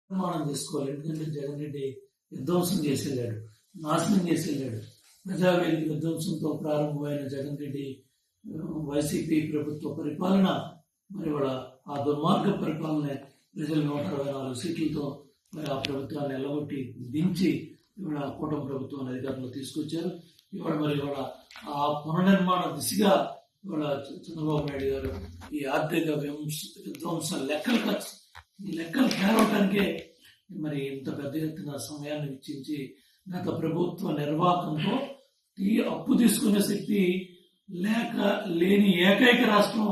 నిర్మాణం చేసుకోవాలి. ఎందుకంటే జగన్ రెడ్డి విధ్వంసం చేసేళ్ళాడు, నాశనం చేసేళ్ళాడు. ప్రజావేదిక విధ్వంసంతో ప్రారంభమైన జగన్ రెడ్డి వైసీపీ ప్రభుత్వ పరిపాలన మరి వాళ్ళ ఆ దుర్మార్గ పరిపాలన ప్రజలు 124 సీట్లతో మరి ఆ ప్రభుత్వాన్ని ఎల్లగొట్టి దించి ఇవాళ కూటమి ప్రభుత్వాన్ని అధికారంలో తీసుకొచ్చారు. ఇవాళ ఆ పునర్నిర్మాణ దిశగా ఇవాళ చంద్రబాబు నాయుడు గారు ఈ ఆర్థిక విధ్వంసం లెక్కలు తేవటానికే మరి ఇంత పెద్ద ఎత్తున సమయాన్ని వెచ్చించి గత ప్రభుత్వ నిర్వాహకంతో అప్పు తీసుకునే శక్తి లేని ఏకైక రాష్ట్రం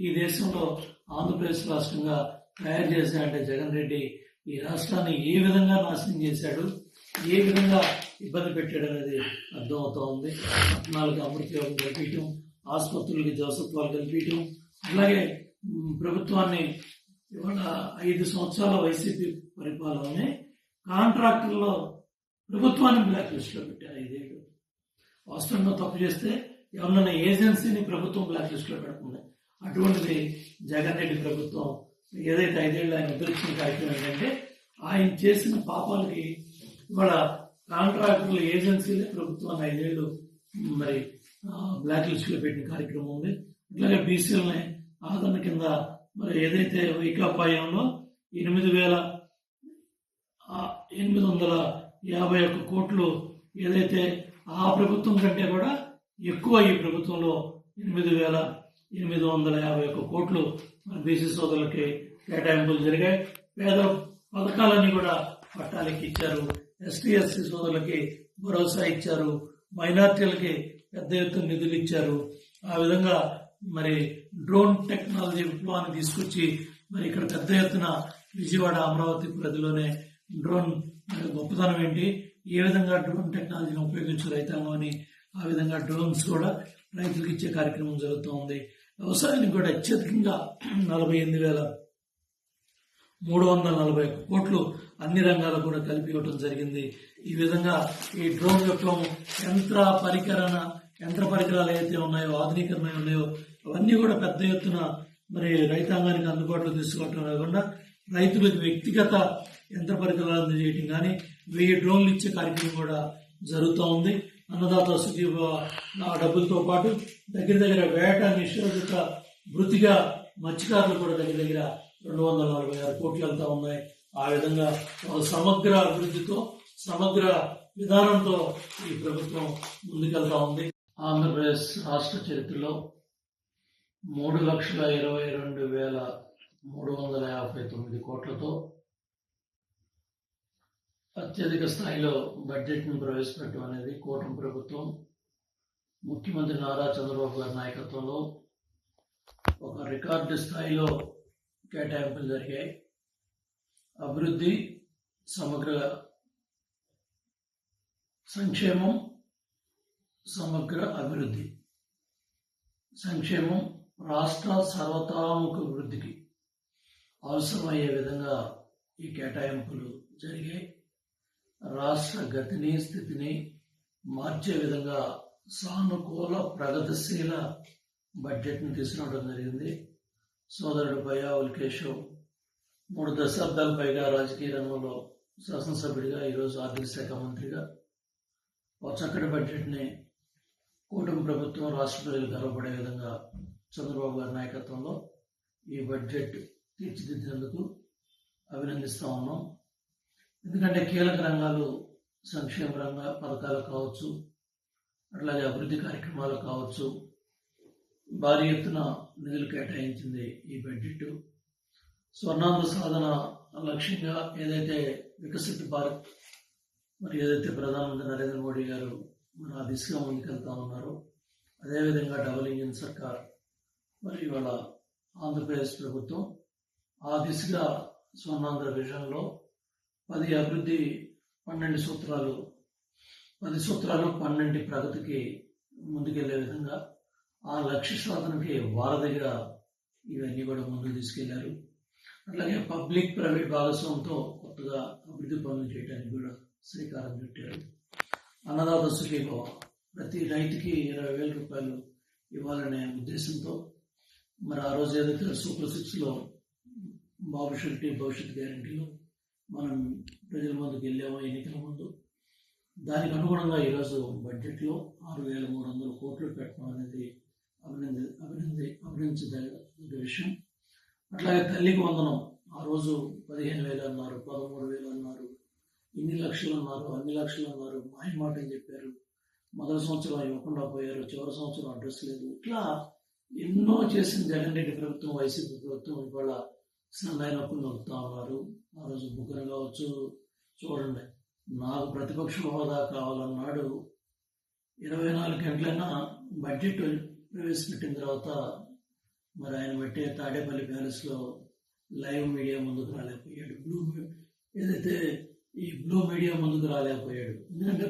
ఈ దేశంలో ఆంధ్రప్రదేశ్ రాష్ట్రంగా తయారు చేశాడంటే జగన్ రెడ్డి ఈ రాష్ట్రాన్ని ఏ విధంగా నాశనం చేశాడు, ఏ విధంగా ఇబ్బంది పెట్టాడు అనేది అర్థమవుతా ఉంది. పట్టణాలకు అమృతయోగం కల్పించడం, ఆసుపత్రులకి జవసత్వాలు కల్పించడం, అలాగే ప్రభుత్వాన్ని ఇవాళ 5 సంవత్సరాల వైసీపీ పరిపాలననే కాంట్రాక్టర్లో ప్రభుత్వాన్ని బ్లాక్ లిస్ట్ లో పెట్టారు. 5 ఏళ్ళు వాస్తవంగా తప్పు చేస్తే ఎవరన్నా ఏజెన్సీని ప్రభుత్వం బ్లాక్ లిస్ట్ లో పెడుతుంది. అటువంటిది జగన్ రెడ్డి ప్రభుత్వం ఏదైతే 5 ఏళ్ళు ఆయన ఉద్ధరించిన కార్యక్రమం ఏంటంటే ఆయన చేసిన పాపాలకి ఇవాళ కాంట్రాక్టర్ల ఏజెన్సీలే ప్రభుత్వాన్ని 5 ఏళ్ళు మరి బ్లాక్ లిస్ట్ లో పెట్టిన కార్యక్రమం ఉంది. అట్లాగే బీసీలని ఆదరణ కింద మరి ఏదైతే వైకాపాయంలో 8,851 కోట్లు ఏదైతే ఆ ప్రభుత్వం కంటే కూడా ఎక్కువ ఈ ప్రభుత్వంలో 8,851 కోట్లు మన బీసీ సోదరులకి కేటాయింపులు జరిగాయి. పేద పథకాలన్నీ కూడా పట్టాలకి ఇచ్చారు. ఎస్టీ ఎస్సీ సోదరులకి భరోసా ఇచ్చారు. మైనార్టీలకి పెద్ద ఎత్తున నిధులు ఇచ్చారు. ఆ విధంగా మరి డ్రోన్ టెక్నాలజీ విప్లవాన్ని తీసుకొచ్చి మరి ఇక్కడ పెద్ద ఎత్తున విజయవాడ అమరావతి పరిధిలోనే డ్రోన్ గొప్పతనం ఏంటి, ఏ విధంగా డ్రోన్ టెక్నాలజీని ఉపయోగించే రైతాంగం అని ఆ విధంగా డ్రోన్స్ కూడా రైతులకు ఇచ్చే కార్యక్రమం జరుగుతూ ఉంది. వ్యవసాయానికి కూడా అత్యధికంగా 48,341 కోట్లు అన్ని రంగాలకు కూడా కలిపి ఇవ్వడం జరిగింది. ఈ విధంగా ఈ డ్రోన్ విప్లవం యంత్ర పరికరాలు ఏవైతే ఉన్నాయో, ఆధునీకరణ ఉన్నాయో అవన్నీ కూడా పెద్ద ఎత్తున మరి రైతాంగానికి అందుబాటులో తీసుకోవటం కాకుండా రైతులకు వ్యక్తిగత యంత్ర పరికరాలు అందజేయటం కానీ 1000 డ్రోన్లు ఇచ్చే కార్యక్రమం కూడా జరుగుతూ ఉంది. అన్నదాత సుఖీభ డబ్బులతో పాటు దగ్గర వేట నిషేధిత వృత్తిగా మత్స్యకారులు కూడా దగ్గర 246 కోట్లు వెళ్తా ఉన్నాయి. ఆ విధంగా సమగ్ర అభివృద్ధితో సమగ్ర విధానంతో ఈ ప్రభుత్వం ముందుకెళ్తా ఉంది. ఆంధ్రప్రదేశ్ రాష్ట్ర చరిత్రలో 3,22,359 కోట్లతో అత్యధిక స్థాయిలో బడ్జెట్ను ప్రవేశపెట్టడం అనేది కూటమి ప్రభుత్వం ముఖ్యమంత్రి నారా చంద్రబాబు గారి నాయకత్వంలో ఒక రికార్డు స్థాయిలో కేటాయింపులు జరిగాయి. అభివృద్ధి, సమగ్ర సంక్షేమం, సమగ్ర అభివృద్ధి, సంక్షేమం రాష్ట్ర సర్వతోముఖ అభివృద్ధికి అవసరమయ్యే విధంగా ఈ కేటాయింపులు జరిగాయి. రాష్ట్ర గతిని స్థితిని మార్చే విధంగా సానుకూల ప్రగతిశీల బడ్జెట్ను తీసుకురావడం జరిగింది. సోదరుడు బయ్యావుల్ కేశవ్ 3 దశాబ్దాల పైగా రాజకీయ రంగంలో శాసనసభ్యుడిగా, ఈరోజు ఆర్థిక శాఖ మంత్రిగా ఒక చక్కటి బడ్జెట్ని కూటమి ప్రభుత్వం రాష్ట్ర ప్రజలు గర్వపడే విధంగా చంద్రబాబు గారి నాయకత్వంలో ఈ బడ్జెట్ తీర్చిదిద్దేందుకు అభినందిస్తూ ఉన్నాం. ఎందుకంటే కీలక రంగాలు సంక్షేమ రంగ పథకాలు కావచ్చు, అట్లాగే అభివృద్ధి కార్యక్రమాలు కావచ్చు, భారీ ఎత్తున నిధులు కేటాయించింది ఈ బడ్జెట్. స్వర్ణాంధ్ర సాధన లక్ష్యంగా ఏదైతే వికసిత భారత్ మరి ఏదైతే ప్రధానమంత్రి నరేంద్ర మోడీ గారు మన ఆ దిశగా ముందుకెళ్తా ఉన్నారో, అదేవిధంగా డబుల్ ఇంజిన్ సర్కార్ మరి ఇవాళ ఆంధ్రప్రదేశ్ ప్రభుత్వం ఆ దిశగా స్వర్ణాంధ్ర విజన్లో 10 అభివృద్ధి 12 సూత్రాలు 10 సూత్రాలు 12 ప్రగతికి ముందుకెళ్లే విధంగా ఆ లక్ష్య సాధనకి వారధిగా ఇవన్నీ కూడా ముందుకు తీసుకెళ్లారు. అట్లాగే పబ్లిక్ ప్రైవేట్ భాగస్వామ్యంతో కొత్తగా అభివృద్ధి పనులు చేయడానికి కూడా శ్రీకారం చుట్టారు. అన్నదాత సుఖీభవ, ప్రతి రైతుకి 20,000 రూపాయలు ఇవ్వాలనే ఉద్దేశంతో మరి ఆ రోజు ఏదైతే సూపర్ 6లో బాబు షెట్టి భవిష్యత్ గ్యారంటీలో మనం ప్రజల ముందుకు వెళ్ళాము ఎన్నికల ముందు. దానికి అనుగుణంగా ఈరోజు బడ్జెట్లో 6,300 కోట్లు పెట్టడం అనేది అభినందించదగ్గ విషయం. అట్లాగే తల్లికి వందనం ఆ రోజు 15,000 అన్నారు, 13,000 అన్నారు, ఇన్ని లక్షలు అన్నారు, అన్ని లక్షలు అన్నారు, మాయమాట అని చెప్పారు. మొదటి సంవత్సరం ఇవ్వకుండా పోయారు, చివరి సంవత్సరం అడ్రస్ లేదు. ఇట్లా ఎన్నో చేసిన జగన్ రెడ్డి ప్రభుత్వం, వైసీపీ ప్రభుత్వం ఇవాళ సన్నాయి నొప్పులు నొక్కుతా ఉన్నారు. ఆ రోజు ముగ్గురు కావచ్చు. చూడండి, నాకు ప్రతిపక్ష హోదా కావాలన్నాడు. 24 గంటలైనా బడ్జెట్ ప్రవేశపెట్టిన తర్వాత మరి ఆయన పెట్టే తాడేపల్లి ప్యాలెస్లో లైవ్ మీడియా ముందుకు రాలేకపోయాడు. ఏదైతే ఈ బ్లూ మీడియా ముందుకు రాలేకపోయాడు. ఎందుకంటే